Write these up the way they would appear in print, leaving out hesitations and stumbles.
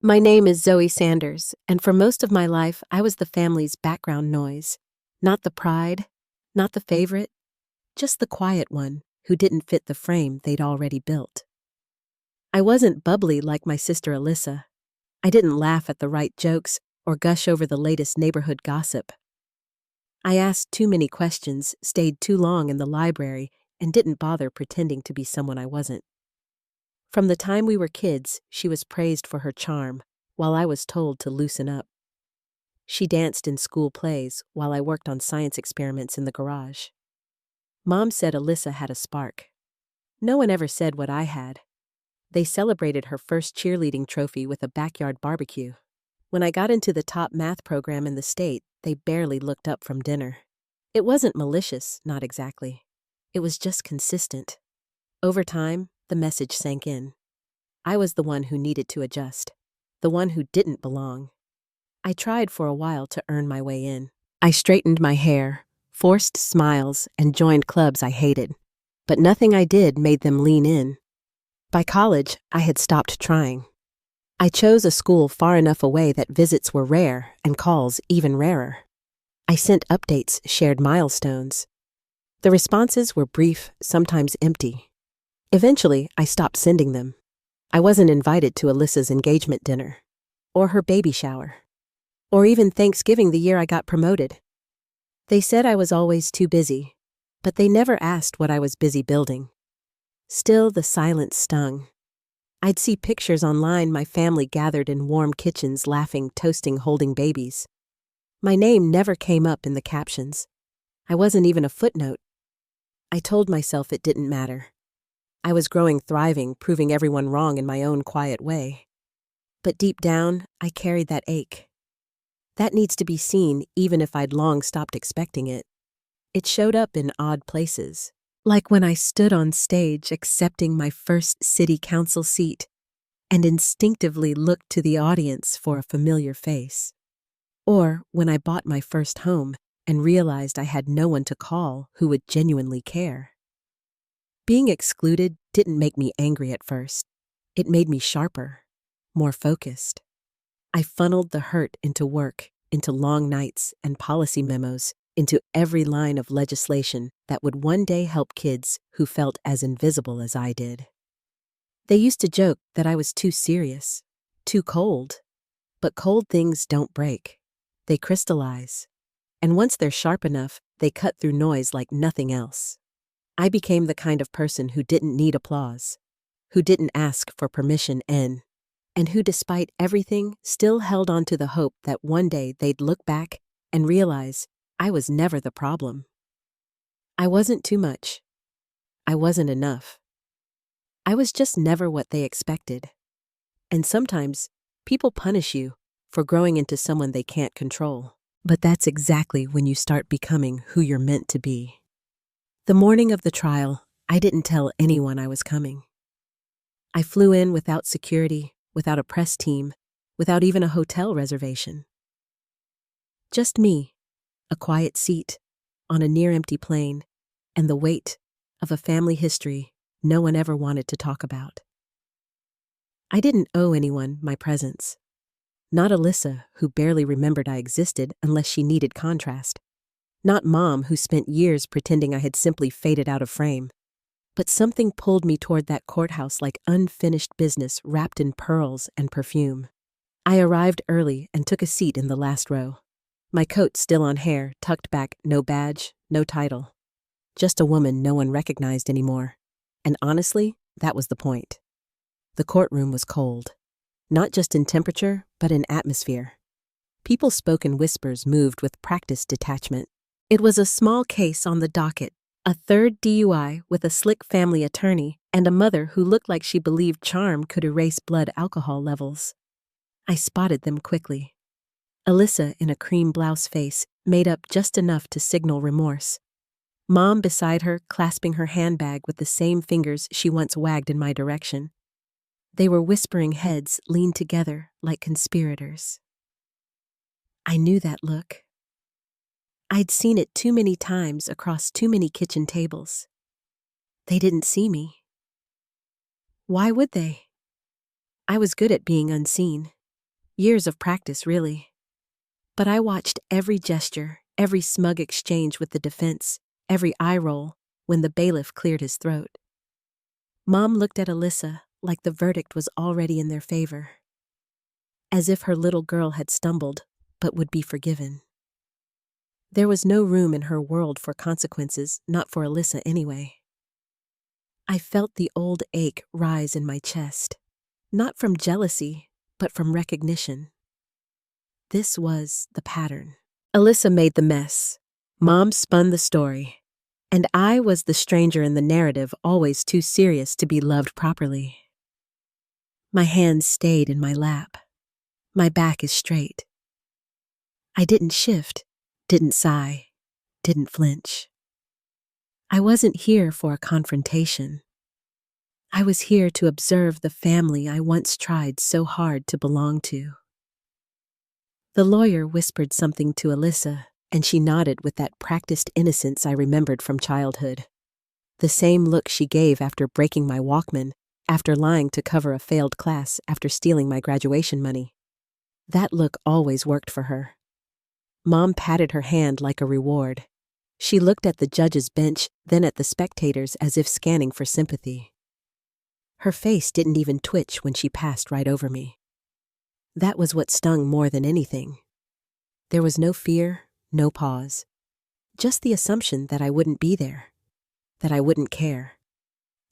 My name is Zoe Sanders, and for most of my life, I was the family's background noise. Not the pride, not the favorite, just the quiet one who didn't fit the frame they'd already built. I wasn't bubbly like my sister Alyssa. I didn't laugh at the right jokes or gush over the latest neighborhood gossip. I asked too many questions, stayed too long in the library, and didn't bother pretending to be someone I wasn't. From the time we were kids, she was praised for her charm, while I was told to loosen up. She danced in school plays while I worked on science experiments in the garage. Mom said Alyssa had a spark. No one ever said what I had. They celebrated her first cheerleading trophy with a backyard barbecue. When I got into the top math program in the state, they barely looked up from dinner. It wasn't malicious, not exactly. It was just consistent. Over time, the message sank in. I was the one who needed to adjust, the one who didn't belong. I tried for a while to earn my way in. I straightened my hair, forced smiles, and joined clubs I hated. But nothing I did made them lean in. By college, I had stopped trying. I chose a school far enough away that visits were rare and calls even rarer. I sent updates, shared milestones. The responses were brief, sometimes empty. Eventually, I stopped sending them. I wasn't invited to Alyssa's engagement dinner, or her baby shower, or even Thanksgiving the year I got promoted. They said I was always too busy, but they never asked what I was busy building. Still, the silence stung. I'd see pictures online, my family gathered in warm kitchens, laughing, toasting, holding babies. My name never came up in the captions. I wasn't even a footnote. I told myself it didn't matter. I was growing, thriving, proving everyone wrong in my own quiet way. But deep down, I carried that ache. That needs to be seen, even if I'd long stopped expecting it. It showed up in odd places, like when I stood on stage accepting my first city council seat and instinctively looked to the audience for a familiar face. Or when I bought my first home and realized I had no one to call who would genuinely care. Being excluded didn't make me angry at first. It made me sharper, more focused. I funneled the hurt into work, into long nights and policy memos, into every line of legislation that would one day help kids who felt as invisible as I did. They used to joke that I was too serious, too cold. But cold things don't break. They crystallize. And once they're sharp enough, they cut through noise like nothing else. I became the kind of person who didn't need applause, who didn't ask for permission and who despite everything still held on to the hope that one day they'd look back and realize I was never the problem. I wasn't too much. I wasn't enough. I was just never what they expected. And sometimes people punish you for growing into someone they can't control. But that's exactly when you start becoming who you're meant to be. The morning of the trial, I didn't tell anyone I was coming. I flew in without security, without a press team, without even a hotel reservation. Just me, a quiet seat, on a near-empty plane, and the weight of a family history no one ever wanted to talk about. I didn't owe anyone my presence. Not Alyssa, who barely remembered I existed unless she needed contrast. Not Mom, who spent years pretending I had simply faded out of frame. But something pulled me toward that courthouse like unfinished business wrapped in pearls and perfume. I arrived early and took a seat in the last row. My coat still on hair, tucked back, no badge, no title. Just a woman no one recognized anymore. And honestly, that was the point. The courtroom was cold. Not just in temperature, but in atmosphere. People spoke in whispers, moved with practiced detachment. It was a small case on the docket, a third DUI with a slick family attorney and a mother who looked like she believed charm could erase blood alcohol levels. I spotted them quickly. Alyssa, in a cream blouse face, made up just enough to signal remorse. Mom beside her, clasping her handbag with the same fingers she once wagged in my direction. They were whispering heads leaned together like conspirators. I knew that look. I'd seen it too many times across too many kitchen tables. They didn't see me. Why would they? I was good at being unseen. Years of practice, really. But I watched every gesture, every smug exchange with the defense, every eye roll when the bailiff cleared his throat. Mom looked at Alyssa like the verdict was already in their favor, as if her little girl had stumbled but would be forgiven. There was no room in her world for consequences, not for Alyssa anyway. I felt the old ache rise in my chest, not from jealousy, but from recognition. This was the pattern. Alyssa made the mess. Mom spun the story. And I was the stranger in the narrative, always too serious to be loved properly. My hands stayed in my lap. My back is straight. I didn't shift, didn't sigh, didn't flinch. I wasn't here for a confrontation. I was here to observe the family I once tried so hard to belong to. The lawyer whispered something to Alyssa, and she nodded with that practiced innocence I remembered from childhood. The same look she gave after breaking my Walkman, after lying to cover a failed class, after stealing my graduation money. That look always worked for her. Mom patted her hand like a reward. She looked at the judge's bench, then at the spectators as if scanning for sympathy. Her face didn't even twitch when she passed right over me. That was what stung more than anything. There was no fear, no pause. Just the assumption that I wouldn't be there, that I wouldn't care,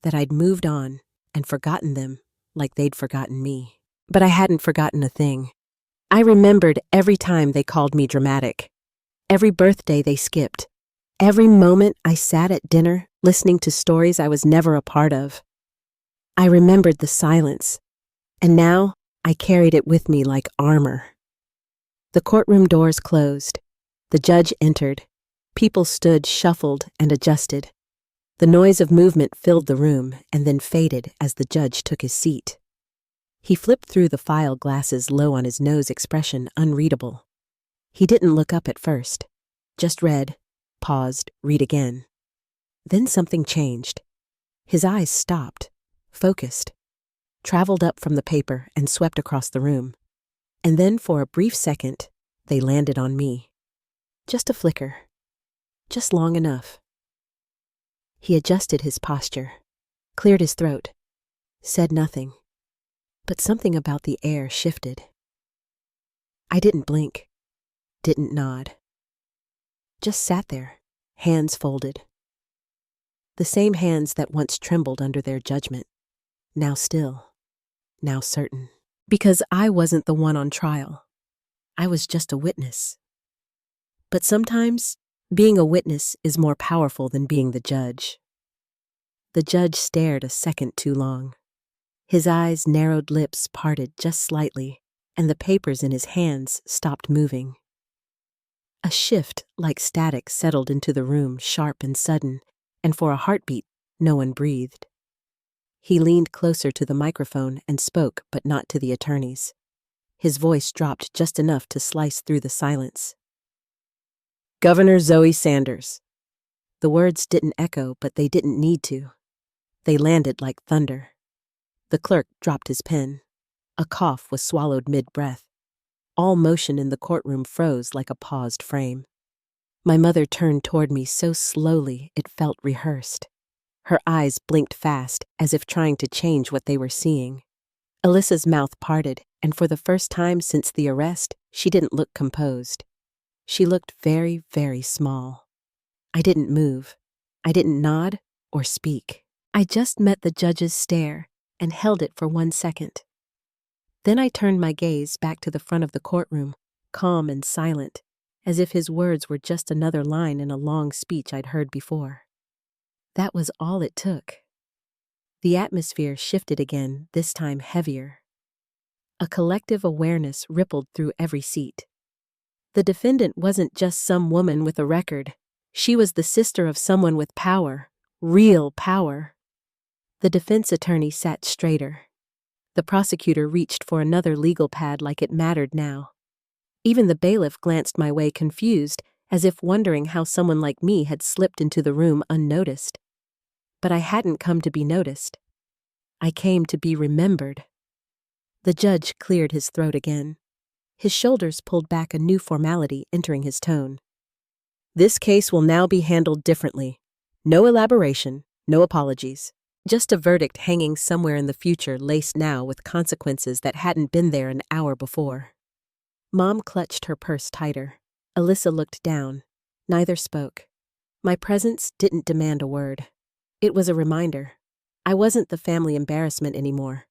that I'd moved on and forgotten them like they'd forgotten me. But I hadn't forgotten a thing. I remembered every time they called me dramatic, every birthday they skipped, every moment I sat at dinner listening to stories I was never a part of. I remembered the silence, and now I carried it with me like armor. The courtroom doors closed. The judge entered. People stood, shuffled, and adjusted. The noise of movement filled the room and then faded as the judge took his seat. He flipped through the file glasses, low on his nose, expression unreadable. He didn't look up at first. Just read, paused, read again. Then something changed. His eyes stopped, focused, traveled up from the paper and swept across the room. And then for a brief second, they landed on me. Just a flicker. Just long enough. He adjusted his posture, cleared his throat, said nothing. But something about the air shifted. I didn't blink, didn't nod. Just sat there, hands folded. The same hands that once trembled under their judgment, now still, now certain. Because I wasn't the one on trial. I was just a witness. But sometimes, being a witness is more powerful than being the judge. The judge stared a second too long. His eyes' narrowed lips parted just slightly, and the papers in his hands stopped moving. A shift like static settled into the room, sharp and sudden, and for a heartbeat, no one breathed. He leaned closer to the microphone and spoke, but not to the attorneys. His voice dropped just enough to slice through the silence. Governor Zoe Sanders. The words didn't echo, but they didn't need to. They landed like thunder. The clerk dropped his pen. A cough was swallowed mid-breath. All motion in the courtroom froze like a paused frame. My mother turned toward me so slowly it felt rehearsed. Her eyes blinked fast, as if trying to change what they were seeing. Alyssa's mouth parted, and for the first time since the arrest, she didn't look composed. She looked very, very small. I didn't move. I didn't nod or speak. I just met the judge's stare and held it for 1 second. Then I turned my gaze back to the front of the courtroom, calm and silent, as if his words were just another line in a long speech I'd heard before. That was all it took. The atmosphere shifted again, this time heavier. A collective awareness rippled through every seat. The defendant wasn't just some woman with a record. She was the sister of someone with power, real power. The defense attorney sat straighter. The prosecutor reached for another legal pad like it mattered now. Even the bailiff glanced my way, confused, as if wondering how someone like me had slipped into the room unnoticed. But I hadn't come to be noticed. I came to be remembered. The judge cleared his throat again. His shoulders pulled back, a new formality entering his tone. "This case will now be handled differently. No elaboration, no apologies. Just a verdict hanging somewhere in the future, laced now with consequences that hadn't been there an hour before." Mom clutched her purse tighter. Alyssa looked down. Neither spoke. My presence didn't demand a word. It was a reminder. I wasn't the family embarrassment anymore.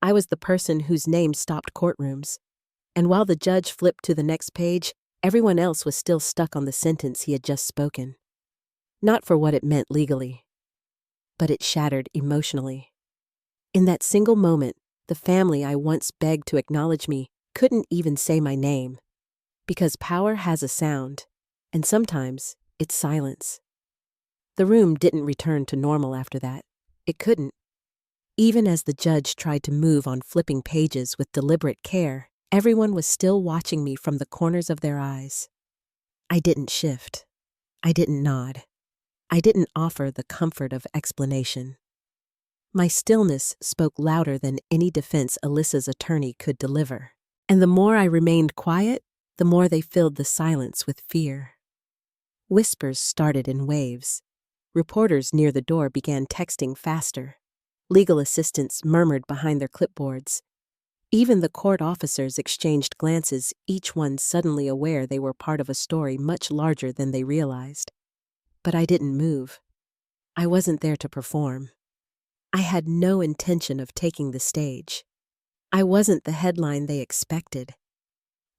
I was the person whose name stopped courtrooms. And while the judge flipped to the next page, everyone else was still stuck on the sentence he had just spoken. Not for what it meant legally, but it shattered emotionally. In that single moment, the family I once begged to acknowledge me couldn't even say my name. Because power has a sound, and sometimes it's silence. The room didn't return to normal after that. It couldn't. Even as the judge tried to move on, flipping pages with deliberate care, everyone was still watching me from the corners of their eyes. I didn't shift. I didn't nod. I didn't offer the comfort of explanation. My stillness spoke louder than any defense Alyssa's attorney could deliver. And the more I remained quiet, the more they filled the silence with fear. Whispers started in waves. Reporters near the door began texting faster. Legal assistants murmured behind their clipboards. Even the court officers exchanged glances, each one suddenly aware they were part of a story much larger than they realized. But I didn't move. I wasn't there to perform. I had no intention of taking the stage. I wasn't the headline they expected.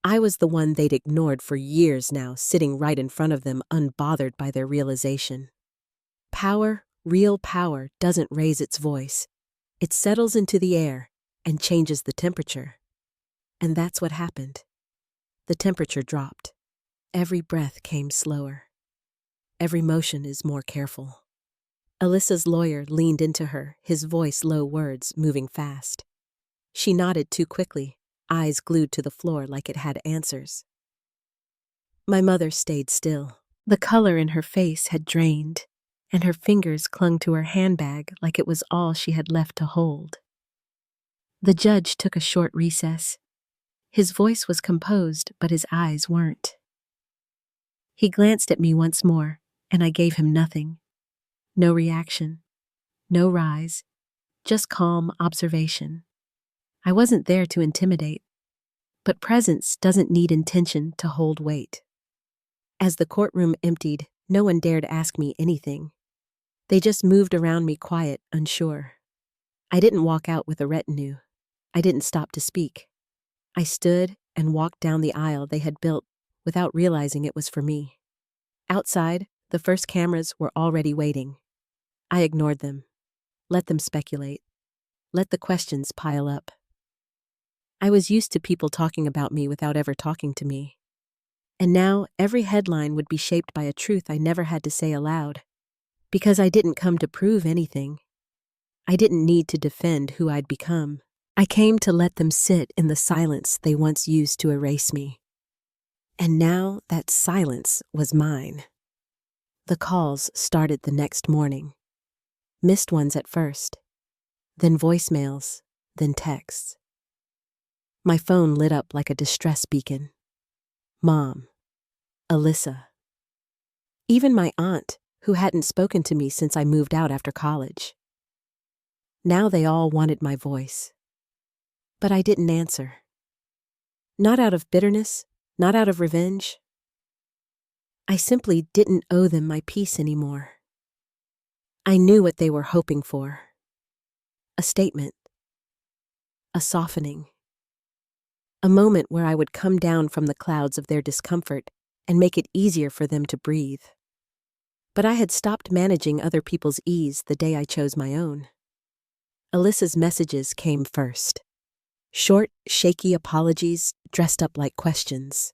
I was the one they'd ignored for years now, sitting right in front of them, unbothered by their realization. Power, real power, doesn't raise its voice. It settles into the air and changes the temperature. And that's what happened. The temperature dropped. Every breath came slower. Every motion is more careful. Alyssa's lawyer leaned into her, his voice low, words moving fast. She nodded too quickly, eyes glued to the floor like it had answers. My mother stayed still. The color in her face had drained, and her fingers clung to her handbag like it was all she had left to hold. The judge took a short recess. His voice was composed, but his eyes weren't. He glanced at me once more, and I gave him nothing. No reaction, no rise, just calm observation. I wasn't there to intimidate, but presence doesn't need intention to hold weight. As the courtroom emptied, no one dared ask me anything. They just moved around me, quiet, unsure. I didn't walk out with a retinue. I didn't stop to speak. I stood and walked down the aisle they had built without realizing it was for me. Outside, the first cameras were already waiting. I ignored them. Let them speculate. Let the questions pile up. I was used to people talking about me without ever talking to me. And now every headline would be shaped by a truth I never had to say aloud. Because I didn't come to prove anything. I didn't need to defend who I'd become. I came to let them sit in the silence they once used to erase me. And now that silence was mine. The calls started the next morning. Missed ones at first, then voicemails, then texts. My phone lit up like a distress beacon. Mom. Alyssa. Even my aunt, who hadn't spoken to me since I moved out after college. Now they all wanted my voice. But I didn't answer. Not out of bitterness, not out of revenge. I simply didn't owe them my peace anymore. I knew what they were hoping for. A statement. A softening. A moment where I would come down from the clouds of their discomfort and make it easier for them to breathe. But I had stopped managing other people's ease the day I chose my own. Alyssa's messages came first. Short, shaky apologies dressed up like questions.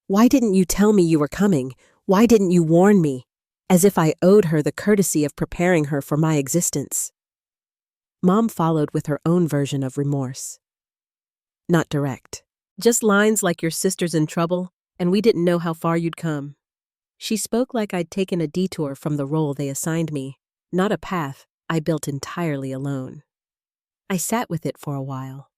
Why didn't you tell me you were coming? Why didn't you warn me? As if I owed her the courtesy of preparing her for my existence. Mom followed with her own version of remorse. Not direct. Just lines like "your sister's in trouble, and we didn't know how far you'd come." She spoke like I'd taken a detour from the role they assigned me, not a path I built entirely alone. I sat with it for a while.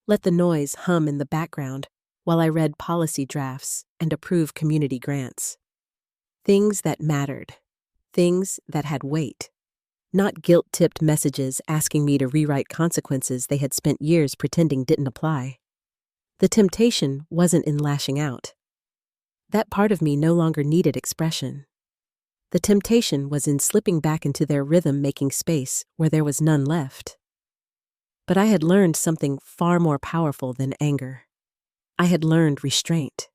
Let the noise hum in the background while I read policy drafts and approved community grants. Things that mattered. Things that had weight. Not guilt-tipped messages asking me to rewrite consequences they had spent years pretending didn't apply. The temptation wasn't in lashing out. That part of me no longer needed expression. The temptation was in slipping back into their rhythm, making space where there was none left. But I had learned something far more powerful than anger. I had learned restraint.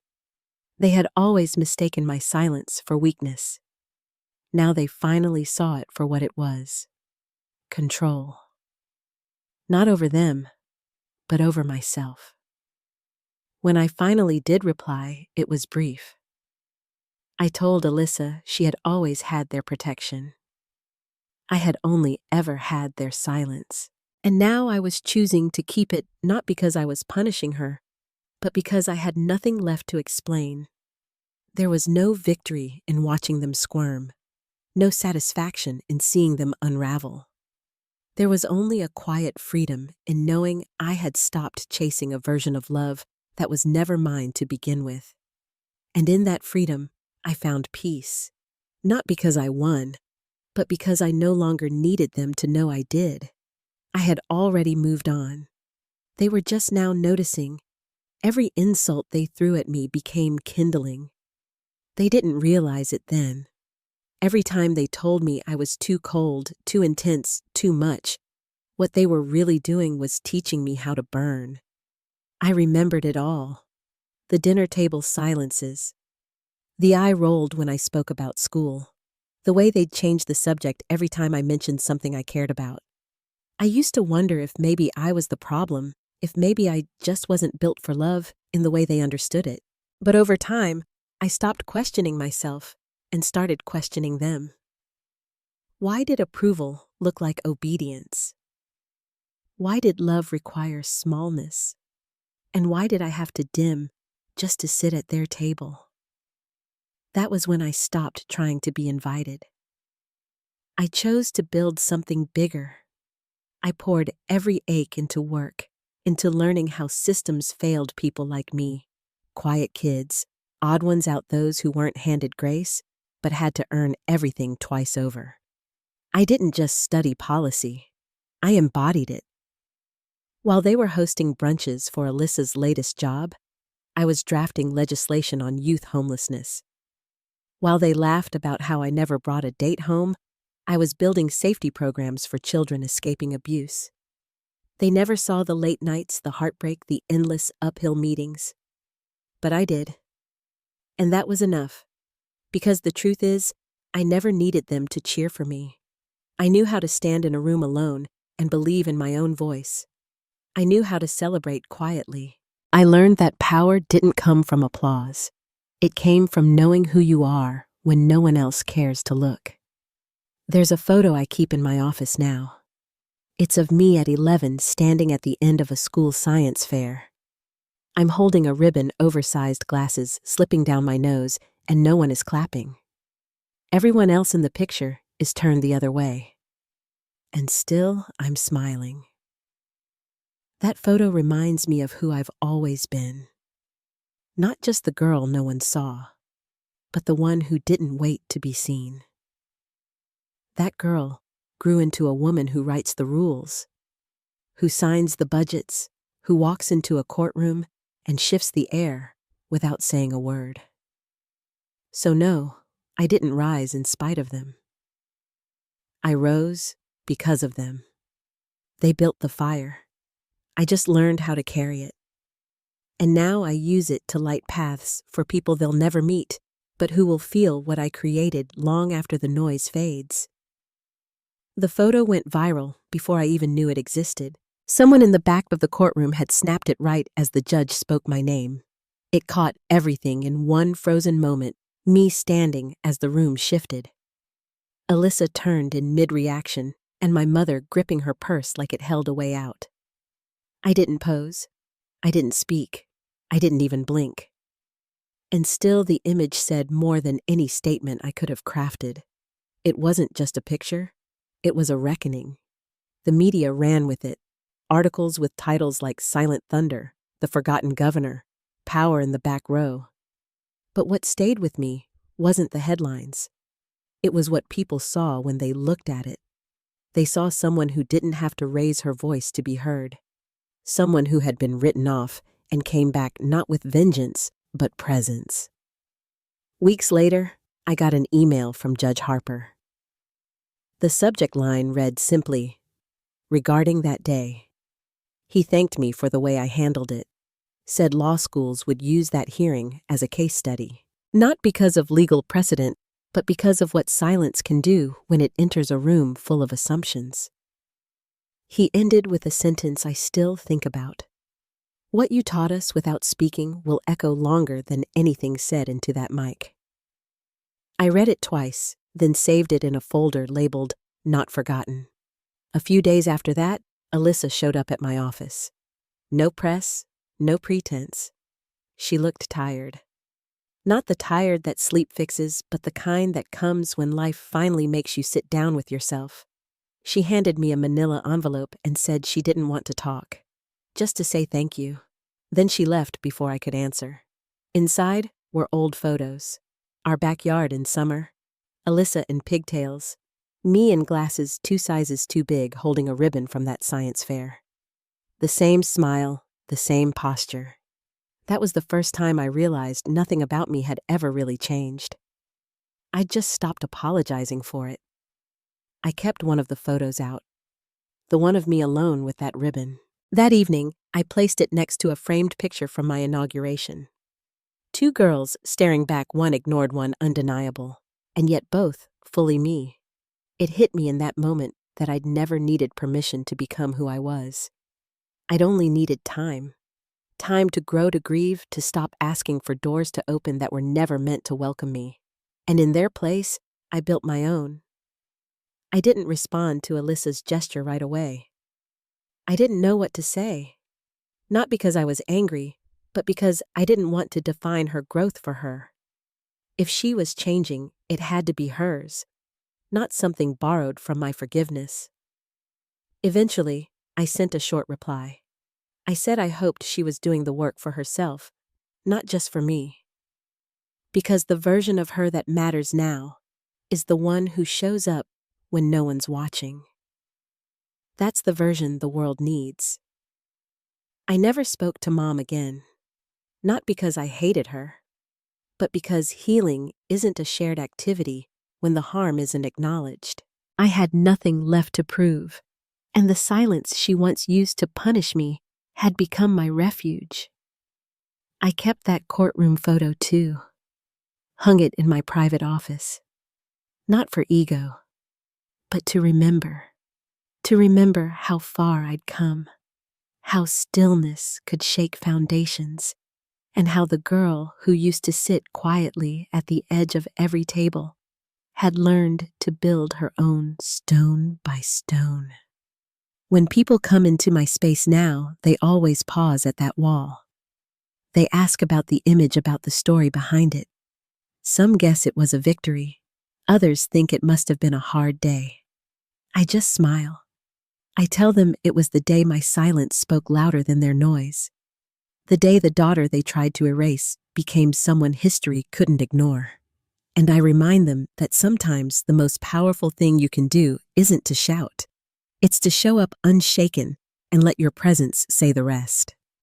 They had always mistaken my silence for weakness. Now they finally saw it for what it was. Control. Not over them, but over myself. When I finally did reply, it was brief. I told Alyssa she had always had their protection. I had only ever had their silence. And now I was choosing to keep it, not because I was punishing her, but because I had nothing left to explain. There was no victory in watching them squirm, no satisfaction in seeing them unravel. There was only a quiet freedom in knowing I had stopped chasing a version of love that was never mine to begin with. And in that freedom, I found peace, not because I won, but because I no longer needed them to know I did. I had already moved on. They were just now noticing. Every insult they threw at me became kindling. They didn't realize it then. Every time they told me I was too cold, too intense, too much, what they were really doing was teaching me how to burn. I remembered it all. The dinner table silences. The eye rolled when I spoke about school. The way they'd change the subject every time I mentioned something I cared about. I used to wonder if maybe I was the problem, if maybe I just wasn't built for love in the way they understood it. But over time, I stopped questioning myself and started questioning them. Why did approval look like obedience? Why did love require smallness? And why did I have to dim just to sit at their table? That was when I stopped trying to be invited. I chose to build something bigger. I poured every ache into work, into learning how systems failed people like me, quiet kids, odd ones out, those who weren't handed grace, but had to earn everything twice over. I didn't just study policy. I embodied it. While they were hosting brunches for Alyssa's latest job, I was drafting legislation on youth homelessness. While they laughed about how I never brought a date home, I was building safety programs for children escaping abuse. They never saw the late nights, the heartbreak, the endless uphill meetings. But I did. And that was enough. Because the truth is, I never needed them to cheer for me. I knew how to stand in a room alone and believe in my own voice. I knew how to celebrate quietly. I learned that power didn't come from applause. It came from knowing who you are when no one else cares to look. There's a photo I keep in my office now. It's of me at 11 standing at the end of a school science fair. I'm holding a ribbon, oversized glasses slipping down my nose, and no one is clapping. Everyone else in the picture is turned the other way. And still, I'm smiling. That photo reminds me of who I've always been. Not just the girl no one saw, but the one who didn't wait to be seen. That girl grew into a woman who writes the rules, who signs the budgets, who walks into a courtroom and shifts the air without saying a word. So no, I didn't rise in spite of them. I rose because of them. They built the fire. I just learned how to carry it. And now I use it to light paths for people they'll never meet, but who will feel what I created long after the noise fades. The photo went viral before I even knew it existed. Someone in the back of the courtroom had snapped it right as the judge spoke my name. It caught everything in one frozen moment, me standing as the room shifted. Alyssa turned in mid-reaction, and my mother gripping her purse like it held a way out. I didn't pose. I didn't speak. I didn't even blink. And still the image said more than any statement I could have crafted. It wasn't just a picture. It was a reckoning. The media ran with it. articles with titles like Silent Thunder, The Forgotten Governor, Power in the Back Row. But what stayed with me wasn't the headlines. It was what people saw when they looked at it. They saw someone who didn't have to raise her voice to be heard. Someone who had been written off and came back not with vengeance, but presence. Weeks later, I got an email from Judge Harper. The subject line read simply, "Regarding that day." He thanked me for the way I handled it, said law schools would use that hearing as a case study, not because of legal precedent, but because of what silence can do when it enters a room full of assumptions. He ended with a sentence I still think about. What you taught us without speaking will echo longer than anything said into that mic. I read it twice, then saved it in a folder labeled Not Forgotten. A few days after that, Alyssa showed up at my office. No press, no pretense. She looked tired. Not the tired that sleep fixes, but the kind that comes when life finally makes you sit down with yourself. She handed me a manila envelope and said she didn't want to talk, just to say thank you. Then she left before I could answer. Inside were old photos. Our backyard in summer, Alyssa in pigtails, me in glasses 2 sizes too big holding a ribbon from that science fair. The same smile, the same posture. That was the first time I realized nothing about me had ever really changed. I'd just stopped apologizing for it. I kept one of the photos out, the one of me alone with that ribbon. That evening, I placed it next to a framed picture from my inauguration. 2 girls staring back, one ignored, one undeniable, and yet both fully me. It hit me in that moment that I'd never needed permission to become who I was. I'd only needed time. Time to grow, to grieve, to stop asking for doors to open that were never meant to welcome me. And in their place, I built my own. I didn't respond to Alyssa's gesture right away. I didn't know what to say. Not because I was angry, but because I didn't want to define her growth for her. If she was changing, it had to be hers, not something borrowed from my forgiveness. Eventually, I sent a short reply. I said I hoped she was doing the work for herself, not just for me. Because the version of her that matters now is the one who shows up when no one's watching. That's the version the world needs. I never spoke to Mom again, not because I hated her, but because healing isn't a shared activity when the harm isn't acknowledged. I had nothing left to prove, and the silence she once used to punish me had become my refuge. I kept that courtroom photo too, hung it in my private office, not for ego, but to remember how far I'd come, how stillness could shake foundations, and how the girl who used to sit quietly at the edge of every table had learned to build her own stone by stone. When people come into my space now, they always pause at that wall. They ask about the image, about the story behind it. Some guess it was a victory. Others think it must have been a hard day. I just smile. I tell them it was the day my silence spoke louder than their noise. The day the daughter they tried to erase became someone history couldn't ignore. And I remind them that sometimes the most powerful thing you can do isn't to shout. It's to show up unshaken and let your presence say the rest.